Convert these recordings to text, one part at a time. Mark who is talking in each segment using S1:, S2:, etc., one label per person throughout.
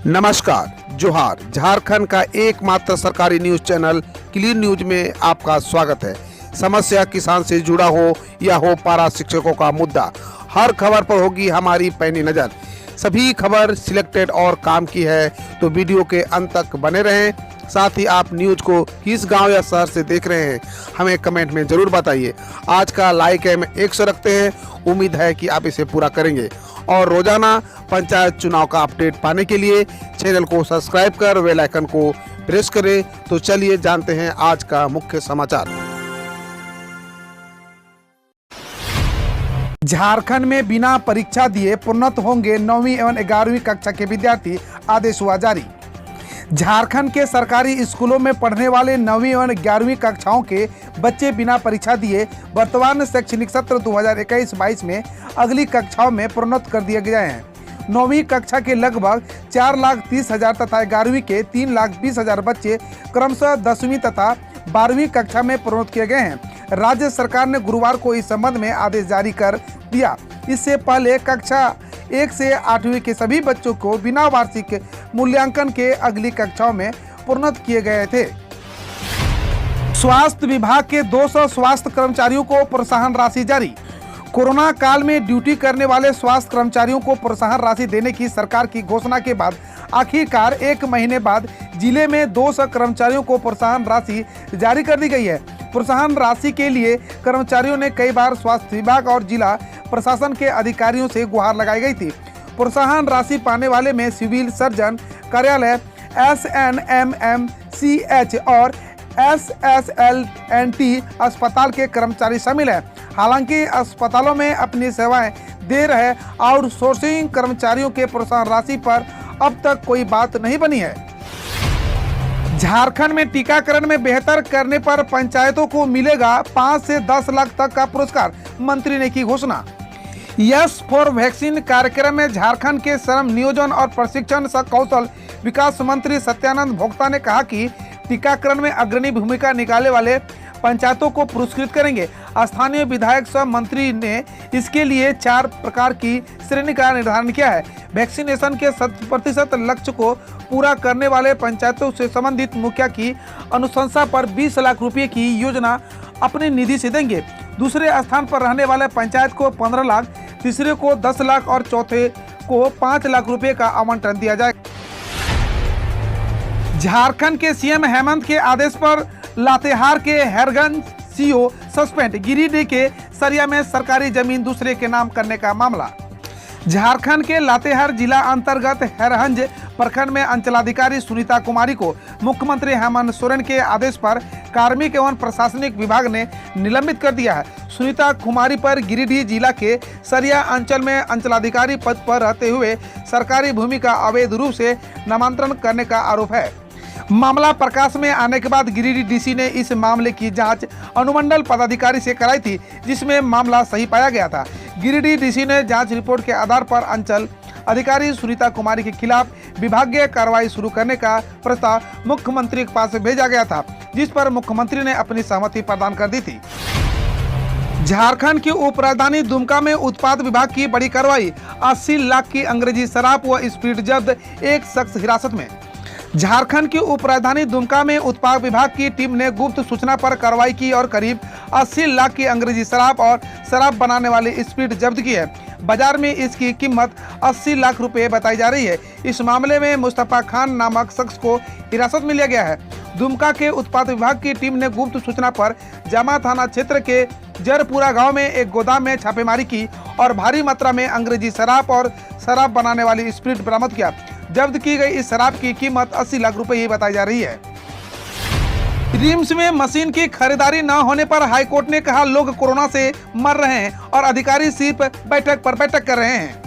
S1: नमस्कार, जोहार। झारखंड का एकमात्र सरकारी न्यूज चैनल क्लीन न्यूज में आपका स्वागत है। समस्या किसान से जुड़ा हो या हो पारा शिक्षकों का मुद्दा, हर खबर पर होगी हमारी पैनी नजर। सभी खबर सिलेक्टेड और काम की है, तो वीडियो के अंत तक बने रहें। साथ ही आप न्यूज को किस गांव या शहर से देख रहे हैं, हमें कमेंट में जरूर बताइए। आज का लाइक हम 100 रखते हैं, उम्मीद है कि आप इसे पूरा करेंगे। और रोजाना पंचायत चुनाव का अपडेट पाने के लिए चैनल को सब्सक्राइब कर बेल आइकन को प्रेस करें। तो चलिए जानते हैं आज का मुख्य समाचार। झारखंड में बिना परीक्षा दिए प्रोन्नत होंगे 9वीं एवं 11वीं कक्षा के विद्यार्थी, आदेश हुआ जारी। झारखंड के सरकारी स्कूलों में पढ़ने वाले 9वीं एवं 11वीं कक्षाओं के बच्चे बिना परीक्षा दिए वर्तमान शैक्षणिक सत्र 2021-22 में अगली कक्षाओं में प्रोन्नत कर दिए गए हैं। 9वीं कक्षा के लगभग 4,30,000 तथा 11वीं के 3,20,000 बच्चे क्रमशः 10वीं तथा 12वीं कक्षा में प्रोन्नत किए गए हैं। राज्य सरकार ने गुरुवार को इस संबंध में आदेश जारी कर दिया। इससे पहले कक्षा 1 से 8वीं के सभी बच्चों को बिना वार्षिक मूल्यांकन के अगली कक्षाओं में प्रोन्नत किए गए थे। स्वास्थ्य विभाग के 200 स्वास्थ्य कर्मचारियों को प्रोत्साहन राशि जारी। कोरोना काल में ड्यूटी करने वाले स्वास्थ्य कर्मचारियों को प्रोत्साहन राशि देने की सरकार की घोषणा के बाद आखिरकार 1 महीने बाद जिले में 200 कर्मचारियों को प्रोत्साहन राशि जारी कर दी गई है। प्रोत्साहन राशि के लिए कर्मचारियों ने कई बार स्वास्थ्य विभाग और जिला प्रशासन के अधिकारियों से गुहार लगाई गई थी। प्रोत्साहन राशि पाने वाले में सिविल सर्जन कार्यालय, SNMMCH और SSLNT अस्पताल के कर्मचारी शामिल हैं। हालांकि अस्पतालों में अपनी सेवाएं दे रहे आउटसोर्सिंग कर्मचारियों के प्रोत्साहन राशि पर अब तक कोई बात नहीं बनी है। झारखंड में टीकाकरण में बेहतर करने पर पंचायतों को मिलेगा 5 से 10 लाख तक का पुरस्कार, मंत्री ने की घोषणा। यस फॉर वैक्सीन कार्यक्रम में झारखंड के श्रम नियोजन और प्रशिक्षण सह कौशल विकास मंत्री सत्यानंद भोक्ता ने कहा कि टीकाकरण में अग्रणी भूमिका निकालने वाले पंचायतों को पुरस्कृत करेंगे। स्थानीय विधायक सह मंत्री ने इसके लिए 4 प्रकार की श्रेणी का निर्धारण किया है। वैक्सीनेशन के 100% लक्ष्य को पूरा करने वाले पंचायतों से संबंधित मुखिया की अनुशंसा पर 20 लाख रुपए की योजना अपनी निधि से देंगे। दूसरे स्थान पर रहने वाले पंचायत को 15 लाख, तीसरे को 10 लाख और चौथे को 5 लाख रुपए का आवंटन दिया जाएगा। झारखंड के सीएम हेमंत के आदेश पर लातेहार के हैरगंज सीओ सस्पेंड, गिरिडीह के सरिया में सरकारी जमीन दूसरे के नाम करने का मामला। झारखंड के लातेहार जिला अंतर्गत हैरगंज प्रखंड में अंचलाधिकारी सुनीता कुमारी को मुख्यमंत्री हेमंत सोरेन के आदेश पर कार्मिक एवं प्रशासनिक विभाग ने निलंबित कर दिया है। सुनीता कुमारी पर गिरिडीह जिला के सरिया अंचल में अंचलाधिकारी पद पर रहते हुए सरकारी भूमि का अवैध रूप से नामांतरण करने का आरोप है। मामला प्रकाश में आने के बाद गिरिडीह डीसी ने इस मामले की जांच अनुमंडल पदाधिकारी से कराई थी, जिसमें मामला सही पाया गया था। गिरिडीह डीसी ने जांच रिपोर्ट के आधार पर अंचल अधिकारी सुनीता कुमारी के खिलाफ विभागीय कार्रवाई शुरू करने का प्रस्ताव मुख्यमंत्री के पास भेजा गया था, जिस पर मुख्यमंत्री ने अपनी सहमति प्रदान कर दी थी। झारखंड की उप राजधानी दुमका में उत्पाद विभाग की बड़ी कार्रवाई, 80 लाख की अंग्रेजी शराब व स्प्रीट जब्त, एक शख्स हिरासत में। झारखंड की उप राजधानी दुमका में उत्पाद विभाग की टीम ने गुप्त सूचना पर कार्रवाई की और करीब 80 लाख की अंग्रेजी शराब और शराब बनाने वाली स्प्रीट जब्त की है। बाजार में इसकी कीमत 80 लाख रुपए बताई जा रही है। इस मामले में मुस्तफा खान नामक शख्स को हिरासत में लिया गया है। दुमका के उत्पाद विभाग की टीम ने गुप्त सूचना पर जामा थाना क्षेत्र के जरपुरा गांव में एक गोदाम में छापेमारी की और भारी मात्रा में अंग्रेजी शराब और शराब बनाने वाली स्प्रीट बरामद किया। जब्त की गई इस शराब की कीमत 80 लाख रुपए ही बताई जा रही है। रिम्स में मशीन की खरीदारी न होने पर हाईकोर्ट ने कहा लोग कोरोना से मर रहे हैं और अधिकारी सिर्फ बैठक पर बैठक कर रहे हैं।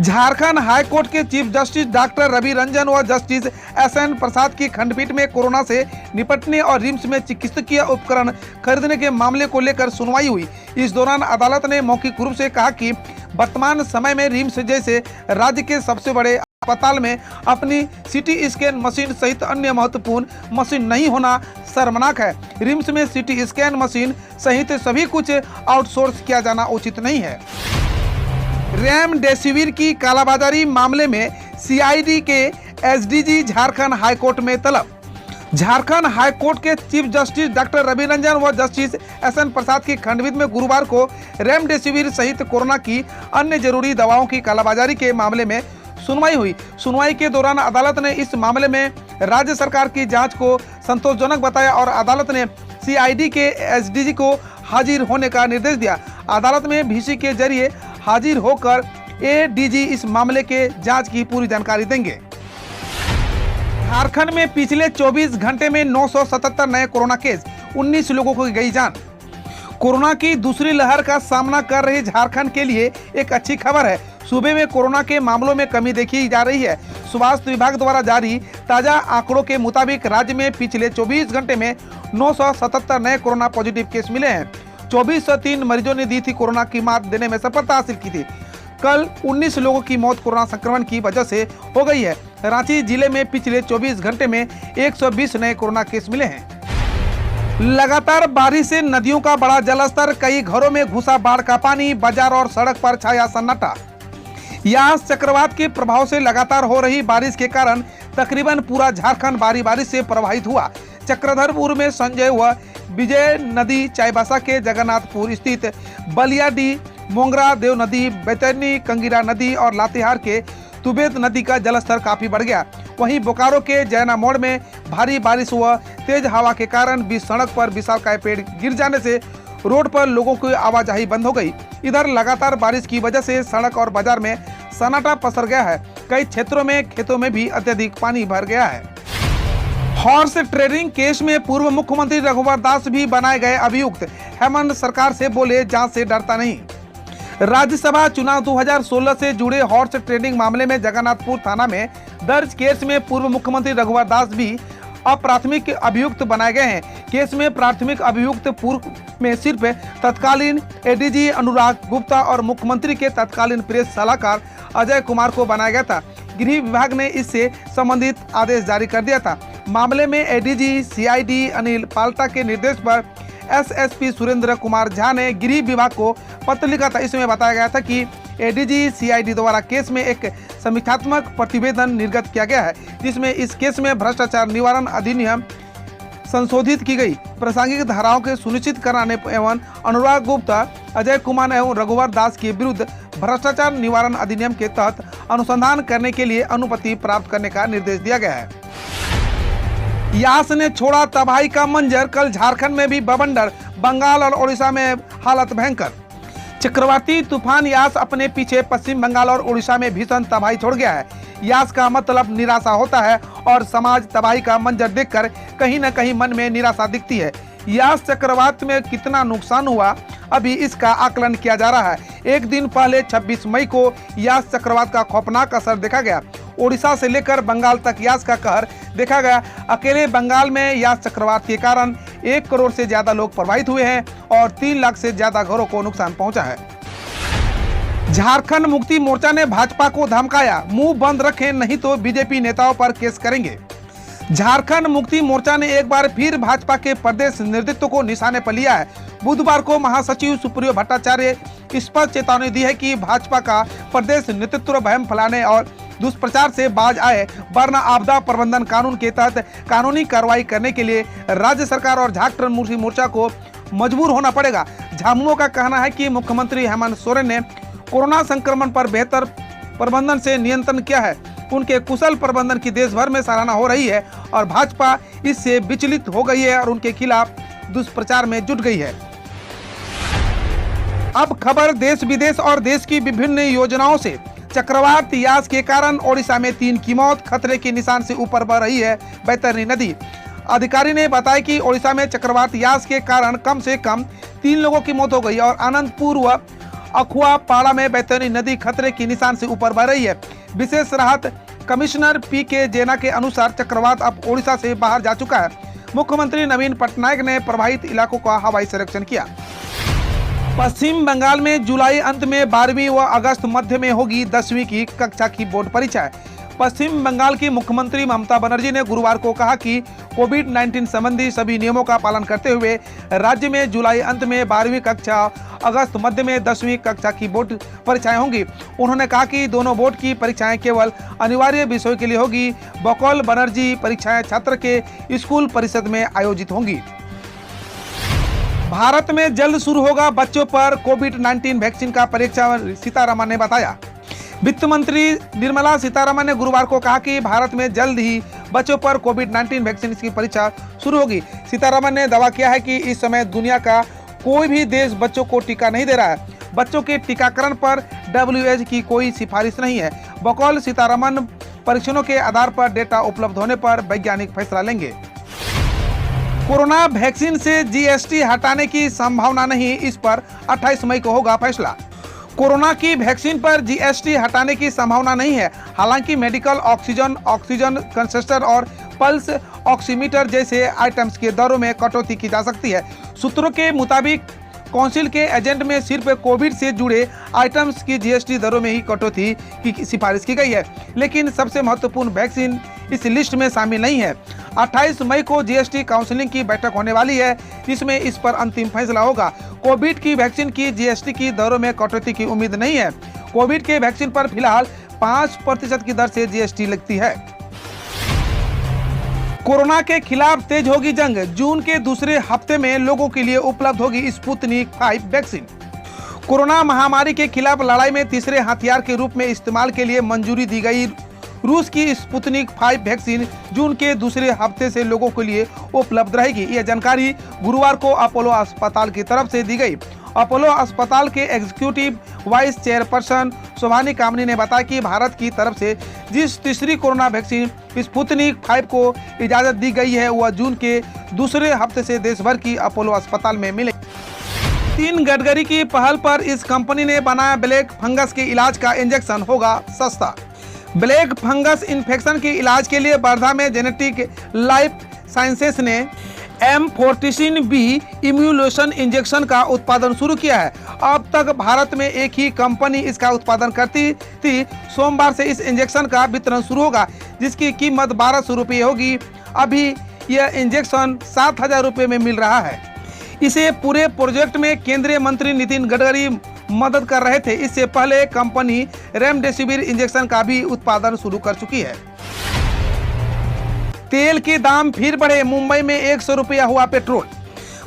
S1: झारखंड हाईकोर्ट के chief justice doctor Ravi Ranjan व जस्टिस SN प्रसाद की खंडपीठ में कोरोना से निपटने और रिम्स में चिकित्सकीय उपकरण खरीदने के मामले को लेकर सुनवाई हुई। इस दौरान अदालत ने मौखिक रूप से कहा कि वर्तमान समय में रिम्स जैसे राज्य के सबसे बड़े अस्पताल में अपनी CT स्कैन मशीन सहित अन्य महत्वपूर्ण मशीन नहीं होना शर्मनाक है। रिम्स में CT स्कैन मशीन सहित सभी कुछ आउटसोर्स किया जाना उचित नहीं है। रेमडेसिविर की कालाबाजारी मामले में सीआईडी के एसडीजी झारखंड हाईकोर्ट में तलब। झारखंड हाईकोर्ट के chief justice doctor Ravi Ranjan व जस्टिस एसएन प्रसाद की खंडपीठ में गुरुवार को रेमडेसिविर सहित कोरोना की अन्य जरूरी दवाओं की कालाबाजारी के मामले में सुनवाई हुई। सुनवाई के दौरान अदालत ने इस मामले में राज्य सरकार की जांच को संतोषजनक बताया और अदालत ने सीआईडी के एसडीजी को हाजिर होने का निर्देश दिया। अदालत में वीसी के जरिए हाजिर होकर एडीजी इस मामले के जांच की पूरी जानकारी देंगे। झारखंड में पिछले 24 घंटे में 977 नए कोरोना केस, 19 लोगों को गई जान। कोरोना की दूसरी लहर का सामना कर रही झारखंड के लिए एक अच्छी खबर है। सूबे में कोरोना के मामलों में कमी देखी जा रही है। स्वास्थ्य विभाग द्वारा जारी ताजा आंकड़ों के मुताबिक राज्य में पिछले 24 घंटे में 977 नए कोरोना पॉजिटिव केस मिले हैं। 2403 मरीजों ने दी थी कोरोना की मात देने में सफलता हासिल की थी। कल 19 लोगों की मौत कोरोना संक्रमण की वजह से हो गई है। रांची जिले में पिछले 24 घंटे में 120 नए कोरोना केस मिले हैं। लगातार बारिश से नदियों का बढ़ा जलस्तर, कई घरों में घुसा बाढ़ का पानी, बाजार और सड़क पर छाया सन्नाटा। यास चक्रवात के प्रभाव से लगातार हो रही बारिश के कारण तकरीबन पूरा झारखंड भारी बारिश से प्रभावित हुआ। चक्रधरपुर में संजय व विजय नदी, चाईबासा के जगन्नाथपुर स्थित बलियाडी, मोंगरा देव नदी, बैतरनी कंगीरा नदी और लातेहार के तुबेत नदी का जलस्तर काफी बढ़ गया। वहीं बोकारो के जैना मोड़ में भारी बारिश व तेज हवा के कारण बीच सड़क पर विशालकाय पेड़ गिर जाने से रोड पर लोगों की आवाजाही बंद हो गई। इधर लगातार बारिश की वजह से सड़क और बाजार में सन्नाटा पसर गया है। कई क्षेत्रों में खेतों में भी अत्यधिक पानी भर गया है। हॉर्स ट्रेडिंग केस में पूर्व मुख्यमंत्री रघुवर दास भी बनाए गए अभियुक्त। हेमंत सरकार से बोले जांच से डरता नहीं। राज्यसभा चुनाव 2016 से जुड़े हॉर्स ट्रेडिंग मामले में जगन्नाथपुर थाना में दर्ज केस में पूर्व मुख्यमंत्री रघुवर दास भी अप्राथमिक अभियुक्त बनाए गए हैं। केस में प्राथमिक अभियुक्त पूर्व में सिर्फ तत्कालीन एडीजी अनुराग गुप्ता और मुख्यमंत्री के तत्कालीन प्रेस सलाहकार अजय कुमार को बनाया गया था। गृह विभाग ने इससे संबंधित आदेश जारी कर दिया था। मामले में एडीजी सीआईडी अनिल पाल्टा के निर्देश पर एसएसपी सुरेंद्र कुमार झा ने गृह विभाग को पत्र लिखा था। इसमें बताया गया था कि एडीजी सीआईडी द्वारा केस में एक समीक्षात्मक प्रतिवेदन निर्गत किया गया है, जिसमें इस केस में भ्रष्टाचार निवारण अधिनियम संशोधित की गई प्रासंगिक धाराओं के सुनिश्चित कराने एवं अनुराग गुप्ता, अजय कुमार एवं रघुवर दास के विरुद्ध भ्रष्टाचार निवारण अधिनियम के तहत अनुसंधान करने के लिए अनुमति प्राप्त करने का निर्देश दिया गया है। यास ने छोड़ा तबाही का मंजर, कल झारखंड में भी बवंडर, बंगाल और ओडिशा में हालत भयंकर। चक्रवाती तूफान यास अपने पीछे पश्चिम बंगाल और ओडिशा में भीषण तबाही छोड़ गया है। यास का मतलब निराशा होता है और समाज तबाही का मंजर देखकर कहीं न कहीं मन में निराशा दिखती है। यास चक्रवात में कितना नुकसान हुआ, अभी इसका आकलन किया जा रहा है। एक दिन पहले 26 मई को यास चक्रवात का खौफनाक असर देखा गया। ओडिशा से लेकर बंगाल तक यास का कहर देखा गया। अकेले बंगाल में यास चक्रवात के कारण 1 करोड़ से ज्यादा लोग प्रभावित हुए हैं और 3 लाख से ज्यादा घरों को नुकसान पहुंचा है। झारखंड मुक्ति मोर्चा ने भाजपा को धमकाया, मुंह बंद रखें नहीं तो बीजेपी नेताओं पर केस करेंगे। झारखंड मुक्ति मोर्चा ने एक बार फिर भाजपा के प्रदेश नेतृत्व को निशाने पर लिया है। बुधवार को महासचिव सुप्रियो भट्टाचार्य स्पष्ट चेतावनी दी है कि भाजपा का प्रदेश नेतृत्व वहम फैलाने और दुष्प्रचार से बाज आए, वरना आपदा प्रबंधन कानून के तहत कानूनी कार्रवाई करने के लिए राज्य सरकार और झारखंड मुक्ति मोर्चा को मजबूर होना पड़ेगा। झामुमो का कहना है कि मुख्यमंत्री हेमंत सोरेन ने कोरोना संक्रमण पर बेहतर प्रबंधन से नियंत्रण किया है। उनके कुशल प्रबंधन की देश भर में सराहना हो रही है और भाजपा इससे विचलित हो गई है और उनके खिलाफ दुष्प्रचार में जुट गई है। अब खबर देश विदेश और देश की विभिन्न योजनाओं से। चक्रवात यास के कारण ओडिशा में 3 की मौत, खतरे के निशान से ऊपर बह रही है बैतरनी नदी। अधिकारी ने बताया कि ओडिशा में चक्रवात यास के कारण कम से कम 3 लोगों की मौत हो गई और अनंतपुर व अखुआपाड़ा में बैतरनी नदी खतरे के निशान से ऊपर बह रही है। विशेष राहत कमिश्नर पीके जेना के अनुसार चक्रवात अब ओडिशा से बाहर जा चुका है। मुख्यमंत्री नवीन पटनायक ने प्रभावित इलाकों का हवाई सर्वेक्षण किया। पश्चिम बंगाल में जुलाई अंत में 12वीं व अगस्त मध्य में होगी 10वीं की कक्षा की बोर्ड परीक्षा। पश्चिम बंगाल की मुख्यमंत्री ममता बनर्जी ने गुरुवार को कहा कि कोविड-19 संबंधी सभी नियमों का पालन करते हुए राज्य में जुलाई अंत में 12वीं कक्षा अगस्त मध्य में 10वीं कक्षा की बोर्ड परीक्षाएं होंगी। उन्होंने कहा कि दोनों बोर्ड की परीक्षाएं केवल अनिवार्य विषयों के लिए होगी। बकौल बनर्जी परीक्षाएं छात्र के स्कूल परिषद में आयोजित होंगी। भारत में जल्द शुरू होगा बच्चों पर कोविड-19 वैक्सीन का परीक्षण, सीतारमण ने बताया। वित्त मंत्री निर्मला सीतारमण ने गुरुवार को कहा कि भारत में जल्द ही बच्चों पर कोविड-19 वैक्सीन की परीक्षा शुरू होगी। सीतारमण ने दावा किया है कि इस समय दुनिया का कोई भी देश बच्चों को टीका नहीं दे रहा है। बच्चों के टीकाकरण पर WHO की कोई सिफारिश नहीं है। बकौल सीतारमण परीक्षणों के आधार पर डेटा उपलब्ध होने पर वैज्ञानिक फैसला लेंगे। कोरोना वैक्सीन से GST हटाने की संभावना नहीं, इस पर 28 मई को होगा फैसला। कोरोना की वैक्सीन पर GST हटाने की संभावना नहीं है। हालांकि मेडिकल ऑक्सीजन कंसेंट्रेटर और पल्स ऑक्सीमीटर जैसे आइटम्स के दरों में कटौती की जा सकती है। सूत्रों के मुताबिक काउंसिल के एजेंट में सिर्फ कोविड से जुड़े आइटम्स की GST दरों में ही कटौती की सिफारिश की गई है, लेकिन सबसे महत्वपूर्ण वैक्सीन इस लिस्ट में शामिल नहीं है। 28 मई को GST काउंसिलिंग की बैठक होने वाली है, जिसमें इस पर अंतिम फैसला होगा। कोविड की वैक्सीन की GST की दरों में कटौती की उम्मीद नहीं है। कोविड के वैक्सीन पर फिलहाल 5% की दर से GST लगती है। कोरोना के खिलाफ तेज होगी जंग। जून के दूसरे हफ्ते में लोगों के लिए उपलब्ध होगी स्पुतनिक 5 वैक्सीन। कोरोना महामारी के खिलाफ लड़ाई में तीसरे हथियार के रूप में इस्तेमाल के लिए मंजूरी दी गई रूस की स्पुतनिक 5 वैक्सीन जून के दूसरे हफ्ते से लोगों के लिए उपलब्ध रहेगी। यह जानकारी गुरुवार को अपोलो अस्पताल की तरफ से दी गई। अपोलो अस्पताल के एग्जीक्यूटिव वाइस चेयरपर्सन शोभानी कामनी ने बताया कि भारत की तरफ से जिस तीसरी कोरोना वैक्सीन स्पुतनिक 5 को इजाजत दी गई है, वह जून के दूसरे हफ्ते से देश भर की अपोलो अस्पताल में मिलेगी। नितिन गडकरी की पहल पर इस कंपनी ने बनाया ब्लैक फंगस के इलाज का इंजेक्शन, होगा सस्ता। ब्लैक फंगस इन्फेक्शन के इलाज के लिए वर्धा में जेनेटिक लाइफ साइंसेस ने M14B इम्यूलेशन इंजेक्शन का उत्पादन शुरू किया है। अब तक भारत में एक ही कंपनी इसका उत्पादन करती थी। सोमवार से इस इंजेक्शन का वितरण शुरू होगा, जिसकी कीमत 1200 रुपये होगी। अभी यह इंजेक्शन 7000 रुपये में मिल रहा है। इसे पूरे प्रोजेक्ट में केंद्रीय मंत्री नितिन गडकरी मदद कर रहे थे। इससे पहले कंपनी रेमडेसिविर इंजेक्शन का भी उत्पादन शुरू कर चुकी है। तेल के दाम फिर बढ़े। मुंबई में 100 रुपया हुआ पेट्रोल।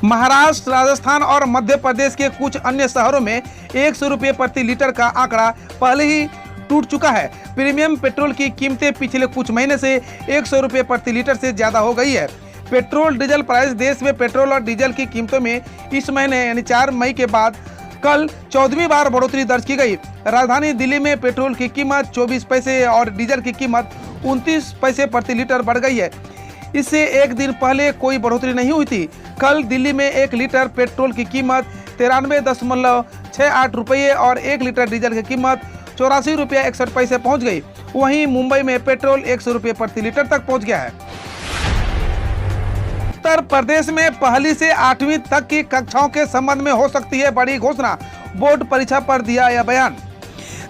S1: महाराष्ट्र, राजस्थान और मध्य प्रदेश के कुछ अन्य शहरों में 100 रुपये प्रति लीटर का आंकड़ा पहले ही टूट चुका है। प्रीमियम पेट्रोल की कीमतें पिछले कुछ महीने से 100 रुपये प्रति लीटर से ज्यादा हो गई है। Petrol diesel price. देश में पेट्रोल और डीजल की कीमतों में इस महीने यानी 4 मई के बाद कल 14वीं बार बढ़ोतरी दर्ज की गई। राजधानी दिल्ली में पेट्रोल की कीमत 24 पैसे और डीजल की कीमत 29 पैसे प्रति लीटर बढ़ गई है। इससे एक दिन पहले कोई बढ़ोतरी नहीं हुई थी। कल दिल्ली में 1 लीटर पेट्रोल की कीमत 93.68 रुपये और 1 लीटर डीजल की कीमत 84 रुपये 61 पैसे पहुँच गई। वहीं मुंबई में पेट्रोल 100 रुपये प्रति लीटर तक पहुँच गया है। उत्तर प्रदेश में पहली से 8वीं तक की कक्षाओं के संबंध में हो सकती है बड़ी घोषणा। बोर्ड परीक्षा पर दिया यह बयान।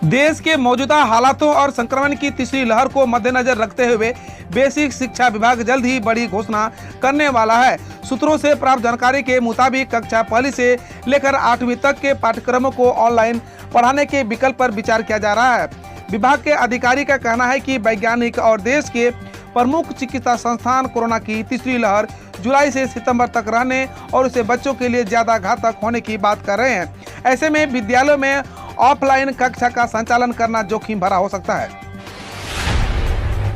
S1: देश के मौजूदा हालातों और संक्रमण की तीसरी लहर को मद्देनजर रखते हुए बेसिक शिक्षा विभाग जल्द ही बड़ी घोषणा करने वाला है। सूत्रों से प्राप्त जानकारी के मुताबिक कक्षा पहली से लेकर 8वीं तक के पाठ्यक्रमों को ऑनलाइन पढ़ाने के विकल्प पर विचार किया जा रहा है। विभाग के अधिकारी का कहना है कि वैज्ञानिक और देश के प्रमुख चिकित्सा संस्थान कोरोना की तीसरी लहर जुलाई से सितंबर तक रहने और उसे बच्चों के लिए ज्यादा घातक होने की बात कर रहे हैं। ऐसे में विद्यालयों में ऑफलाइन कक्षा का संचालन करना जोखिम भरा हो सकता है।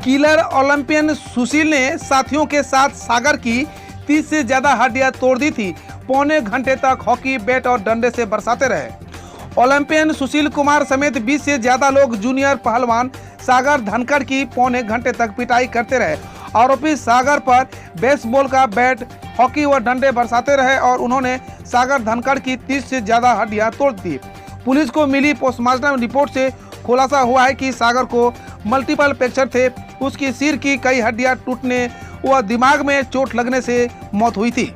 S1: किलर ओलंपियन सुशील ने साथियों के साथ सागर की 30 से ज्यादा हड्डियां तोड़ दी थी। पौने घंटे तक हॉकी बैट और डंडे से बरसाते रहे। ओलंपियन सुशील कुमार समेत 20 से ज्यादा लोग जूनियर पहलवान सागर धनखड़ की पौने घंटे तक पिटाई करते रहे। आरोपी सागर पर बेसबॉल का बैट, हॉकी व डंडे बरसाते रहे और उन्होंने सागर धनखड़ की 30 से ज्यादा हड्डियां तोड़ दी। पुलिस को मिली पोस्टमार्टम रिपोर्ट से खुलासा हुआ है कि सागर को मल्टीपल फ्रैक्चर थे। उसकी सिर की कई हड्डियां टूटने व दिमाग में चोट लगने से मौत हुई थी।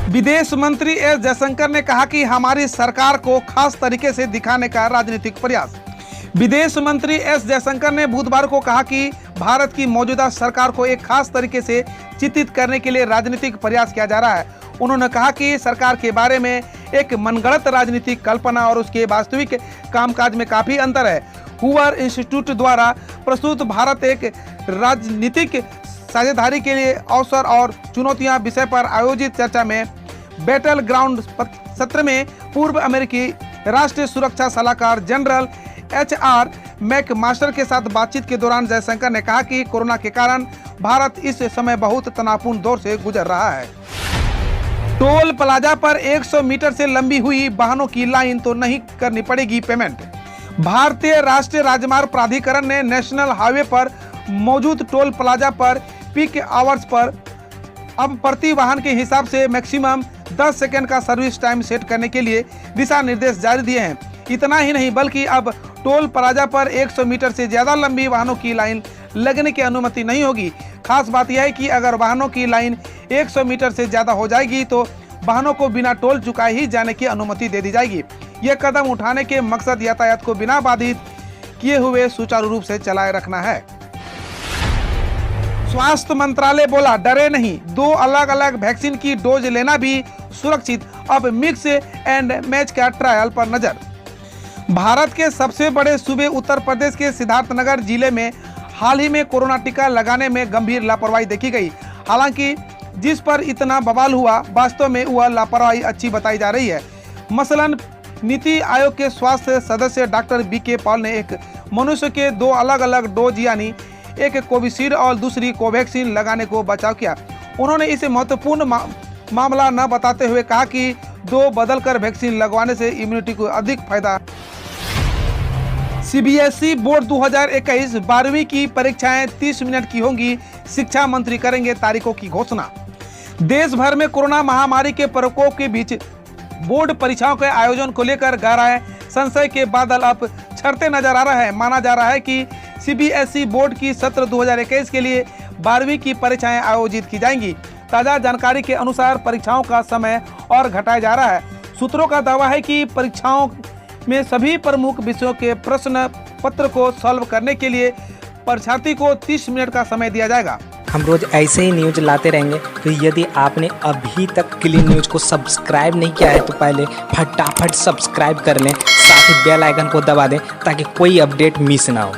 S1: विदेश मंत्री एस जयशंकर ने कहा कि हमारी सरकार को खास तरीके से दिखाने का राजनीतिक प्रयास। विदेश मंत्री एस जयशंकर ने बुधवार को कहा कि भारत की मौजूदा सरकार को एक खास तरीके से चित्रित करने के लिए राजनीतिक प्रयास किया जा रहा है। उन्होंने कहा कि सरकार के बारे में एक मनगढ़ंत राजनीतिक कल्पना और उसके वास्तविक कामकाज में काफी अंतर है। हूवर इंस्टीट्यूट द्वारा प्रस्तुत भारत एक राजनीतिक साझेदारी के लिए अवसर और चुनौतियां विषय पर आयोजित चर्चा में बैटल ग्राउंड सत्र में पूर्व अमेरिकी राष्ट्रीय सुरक्षा सलाहकार जनरल HR मैकमास्टर के साथ बातचीत के दौरान जयशंकर ने कहा कि कोरोना के कारण भारत इस समय बहुत तनावपूर्ण दौर से गुजर रहा है। टोल प्लाजा पर 100 मीटर से लंबी हुई वाहनों की लाइन तो नहीं करनी पड़ेगी पेमेंट। भारतीय राष्ट्रीय राजमार्ग प्राधिकरण ने नेशनल हाईवे पर मौजूद टोल प्लाजा पर पीक आवर्स पर अब प्रति वाहन के हिसाब से मैक्सिमम 10 सेकंड का सर्विस टाइम सेट करने के लिए दिशा निर्देश जारी दिए हैं। इतना ही नहीं बल्कि अब टोल प्लाजा पर 100 मीटर से ज्यादा लंबी वाहनों की लाइन लगने की अनुमति नहीं होगी। खास बात यह है कि अगर वाहनों की लाइन 100 मीटर से ज्यादा हो जाएगी तो वाहनों को बिना टोल चुकाए ही जाने की अनुमति दे दी जाएगी। यह कदम उठाने के मकसद यातायात को बिना बाधित किए हुए सुचारू रूप से चलाए रखना है। स्वास्थ्य मंत्रालय बोला डरे नहीं, 2 अलग अलग वैक्सीन की डोज लेना भी सुरक्षित। अब मिक्स एंड मैच का ट्रायल पर नजर। भारत के सबसे बड़े सूबे उत्तर प्रदेश के सिद्धार्थनगर जिले में हाल ही में कोरोना टीका लगाने में गंभीर लापरवाही देखी गई। हालांकि जिस पर इतना बवाल हुआ, वास्तव में वह लापरवाही अच्छी बताई जा रही है। मसलन नीति आयोग के स्वास्थ्य सदस्य डॉक्टर BK पॉल ने एक मनुष्य के 2 अलग अलग डोज यानी एक कोविशील्ड और दूसरी कोवैक्सीन लगाने को बचाव किया। उन्होंने इसे महत्वपूर्ण मामला न बताते हुए कहा कि 2 बदलकर वैक्सीन लगवाने से इम्यूनिटी को अधिक फायदा। CBSE बोर्ड 2021 12वीं की परीक्षाएं 30 मिनट की होंगी, शिक्षा मंत्री करेंगे तारीखों की घोषणा। देश भर में कोरोना महामारी के प्रकोप के बीच बोर्ड परीक्षाओं के आयोजन को लेकर गहराए संशय के बादल अब छरते नजर आ रहा है। माना जा रहा है कि CBSE बोर्ड की सत्र 2021 के लिए 12वीं की परीक्षाएं आयोजित की जाएंगी। ताजा जानकारी के अनुसार परीक्षाओं का समय और घटाया जा रहा है। सूत्रों का दावा है कि परीक्षाओं में सभी प्रमुख विषयों के प्रश्न पत्र को सॉल्व करने के लिए परीक्षार्थी को 30 मिनट का समय दिया जाएगा।
S2: हम रोज ऐसे ही न्यूज लाते रहेंगे, तो यदि आपने अभी तक क्लीन न्यूज को सब्सक्राइब नहीं किया है तो पहले फटाफट सब्सक्राइब कर लें, साथ ही बेल आइकन को दबा दें ताकि कोई अपडेट मिस ना हो।